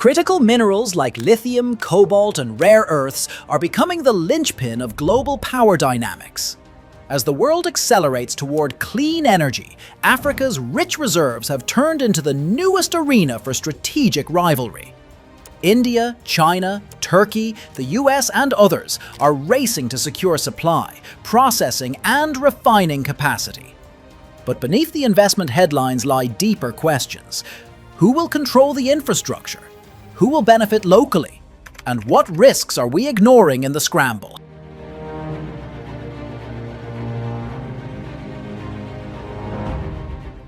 Critical minerals like lithium, cobalt, and rare earths are becoming the linchpin of global power dynamics. As the world accelerates toward clean energy, Africa's rich reserves have turned into the newest arena for strategic rivalry. India, China, Turkey, the US, and others are racing to secure supply, processing, and refining capacity. But beneath the investment headlines lie deeper questions. Who will control the infrastructure? Who will benefit locally? And what risks are we ignoring in the scramble?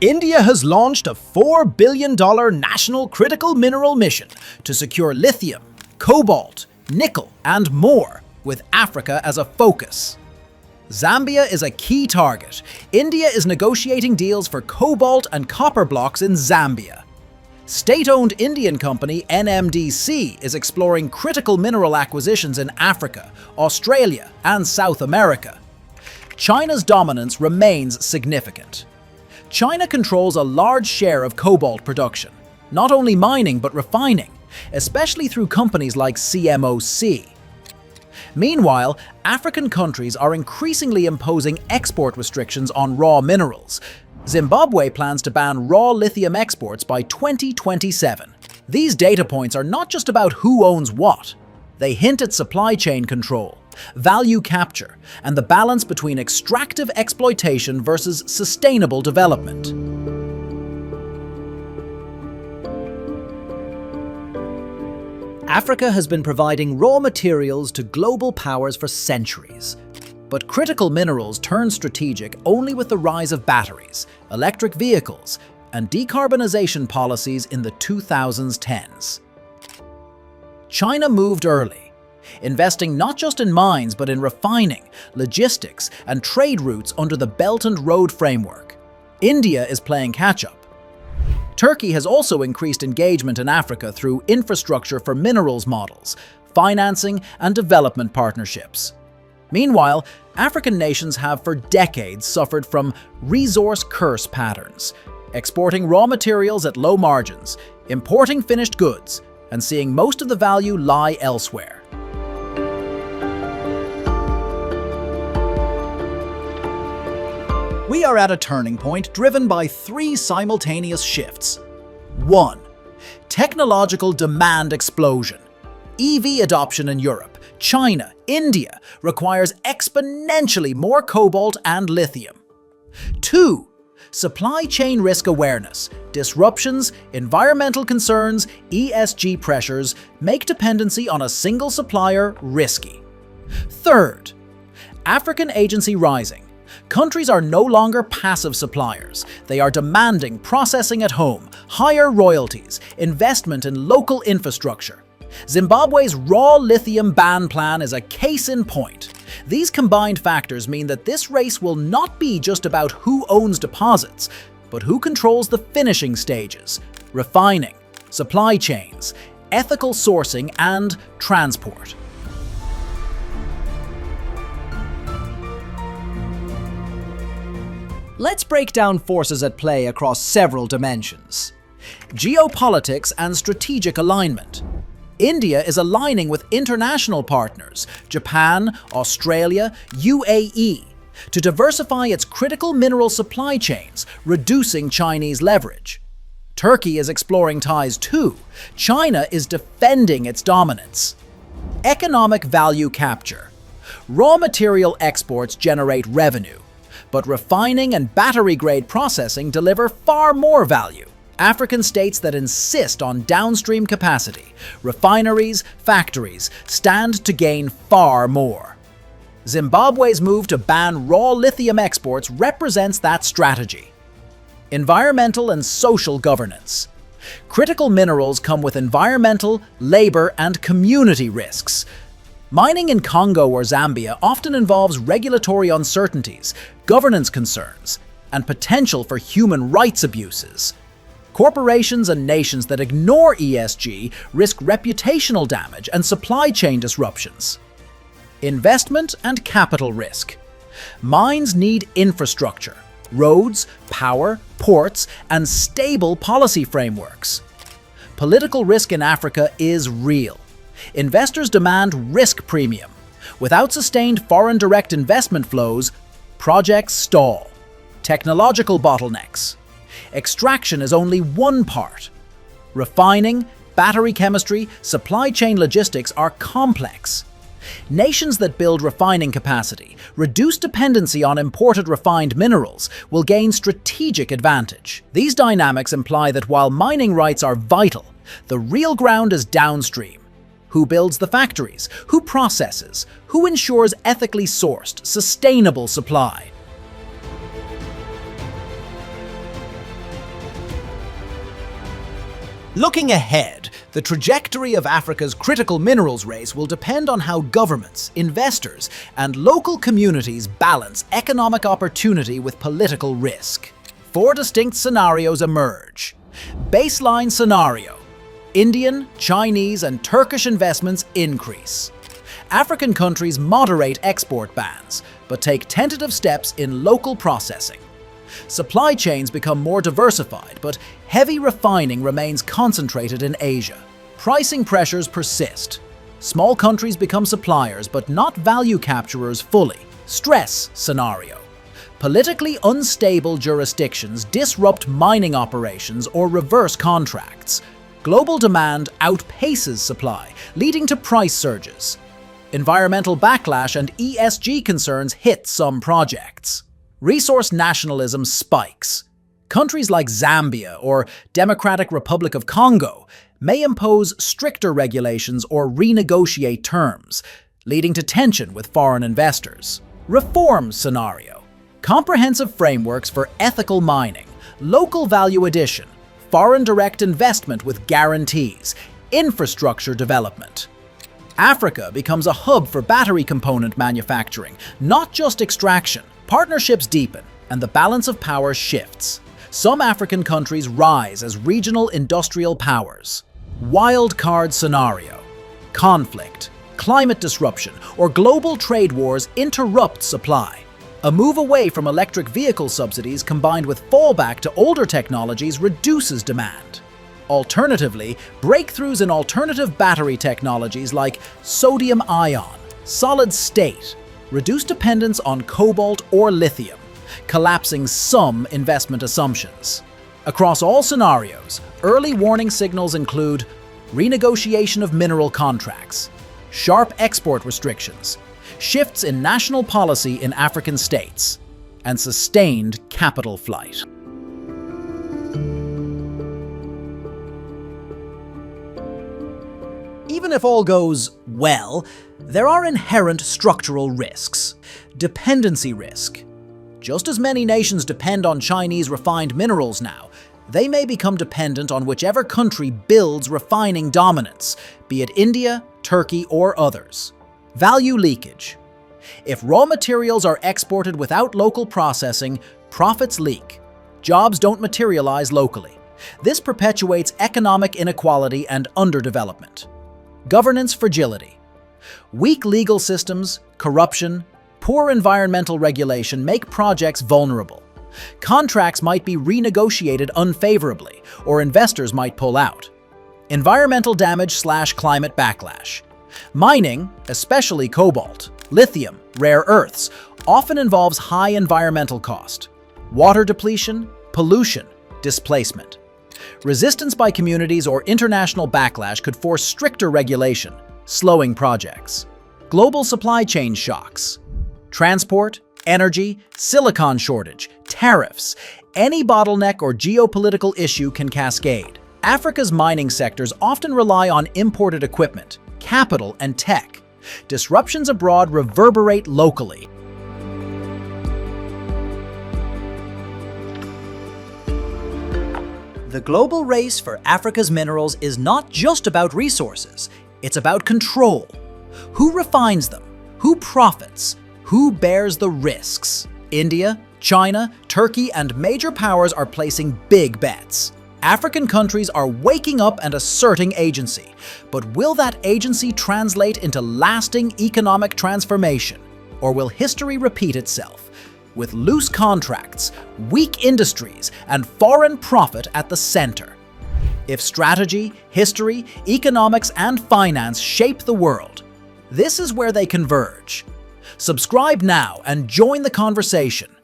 India has launched a $4 billion national critical mineral mission to secure lithium, cobalt, nickel, and more, with Africa as a focus. Zambia is a key target. India is negotiating deals for cobalt and copper blocks in Zambia. State-owned Indian company NMDC is exploring critical mineral acquisitions in Africa, Australia, and South America. China's dominance remains significant. China controls a large share of cobalt production, not only mining but refining, especially through companies like CMOC. Meanwhile, African countries are increasingly imposing export restrictions on raw minerals. Zimbabwe plans to ban raw lithium exports by 2027. These data points are not just about who owns what. They hint at supply chain control, value capture, and the balance between extractive exploitation versus sustainable development. Africa has been providing raw materials to global powers for centuries. But critical minerals turn strategic only with the rise of batteries, electric vehicles, and decarbonization policies in the 2010s. China moved early, investing not just in mines but in refining, logistics, and trade routes under the Belt and Road framework. India is playing catch-up. Turkey has also increased engagement in Africa through infrastructure for minerals models, financing, and development partnerships. Meanwhile, African nations have for decades suffered from resource curse patterns, exporting raw materials at low margins, importing finished goods, and seeing most of the value lie elsewhere. We are at a turning point driven by three simultaneous shifts. 1. Technological demand explosion. EV adoption in Europe, China, India requires exponentially more cobalt and lithium. 2. Supply chain risk awareness. Disruptions, environmental concerns, ESG pressures make dependency on a single supplier risky. 3. African agency rising. Countries are no longer passive suppliers. They are demanding processing at home, higher royalties, investment in local infrastructure. Zimbabwe's raw lithium ban plan is a case in point. These combined factors mean that this race will not be just about who owns deposits, but who controls the finishing stages, refining, supply chains, ethical sourcing, and transport. Let's break down forces at play across several dimensions. Geopolitics and strategic alignment. India is aligning with international partners, Japan, Australia, UAE, to diversify its critical mineral supply chains, reducing Chinese leverage. Turkey is exploring ties too. China is defending its dominance. Economic value capture. Raw material exports generate revenue, but refining and battery-grade processing deliver far more value. African states that insist on downstream capacity, refineries, factories, stand to gain far more. Zimbabwe's move to ban raw lithium exports represents that strategy. Environmental and social governance. Critical minerals come with environmental, labor, and community risks. Mining in Congo or Zambia often involves regulatory uncertainties, governance concerns, and potential for human rights abuses. Corporations and nations that ignore ESG risk reputational damage and supply chain disruptions. Investment and capital risk. Mines need infrastructure, roads, power, ports, and stable policy frameworks. Political risk in Africa is real. Investors demand risk premium. Without sustained foreign direct investment flows, projects stall. Technological bottlenecks. Extraction is only one part. Refining, battery chemistry, supply chain logistics are complex. Nations that build refining capacity, reduce dependency on imported refined minerals, will gain strategic advantage. These dynamics imply that while mining rights are vital, the real ground is downstream. Who builds the factories? Who processes? Who ensures ethically sourced, sustainable supply? Looking ahead, the trajectory of Africa's critical minerals race will depend on how governments, investors, and local communities balance economic opportunity with political risk. 4 distinct scenarios emerge. Baseline scenario: Indian, Chinese, and Turkish investments increase. African countries moderate export bans, but take tentative steps in local processing. Supply chains become more diversified, but heavy refining remains concentrated in Asia. Pricing pressures persist. Small countries become suppliers, but not value capturers fully. Stress scenario: politically unstable jurisdictions disrupt mining operations or reverse contracts. Global demand outpaces supply, leading to price surges. Environmental backlash and ESG concerns hit some projects. Resource nationalism spikes. Countries like Zambia or Democratic Republic of Congo may impose stricter regulations or renegotiate terms, leading to tension with foreign investors. Reform scenario: comprehensive frameworks for ethical mining, local value addition, foreign direct investment with guarantees, infrastructure development. Africa becomes a hub for battery component manufacturing, not just extraction. Partnerships deepen, and the balance of power shifts. Some African countries rise as regional industrial powers. Wild card scenario: conflict, climate disruption, or global trade wars interrupt supply. A move away from electric vehicle subsidies combined with fallback to older technologies reduces demand. Alternatively, breakthroughs in alternative battery technologies like sodium-ion, solid-state, reduce dependence on cobalt or lithium, collapsing some investment assumptions. Across all scenarios, early warning signals include renegotiation of mineral contracts, sharp export restrictions, shifts in national policy in African states, and sustained capital flight. Even if all goes well, there are inherent structural risks. Dependency risk. Just as many nations depend on Chinese refined minerals now, they may become dependent on whichever country builds refining dominance, be it India, Turkey, or others. Value leakage. If raw materials are exported without local processing, profits leak. Jobs don't materialize locally. This perpetuates economic inequality and underdevelopment. Governance fragility. Weak legal systems, corruption, poor environmental regulation make projects vulnerable. Contracts might be renegotiated unfavorably, or investors might pull out. Environmental damage/climate backlash. Mining, especially cobalt, lithium, rare earths, often involves high environmental cost. Water depletion, pollution, displacement. Resistance by communities or international backlash could force stricter regulation, slowing projects. Global supply chain shocks. Transport, energy, silicon shortage, tariffs. Any bottleneck or geopolitical issue can cascade. Africa's mining sectors often rely on imported equipment, capital, and tech. Disruptions abroad reverberate locally. The global race for Africa's minerals is not just about resources, it's about control. Who refines them? Who profits? Who bears the risks? India, China, Turkey, and major powers are placing big bets. African countries are waking up and asserting agency, but will that agency translate into lasting economic transformation? Or will history repeat itself? With loose contracts, weak industries, and foreign profit at the center. If strategy, history, economics, and finance shape the world, this is where they converge. Subscribe now and join the conversation.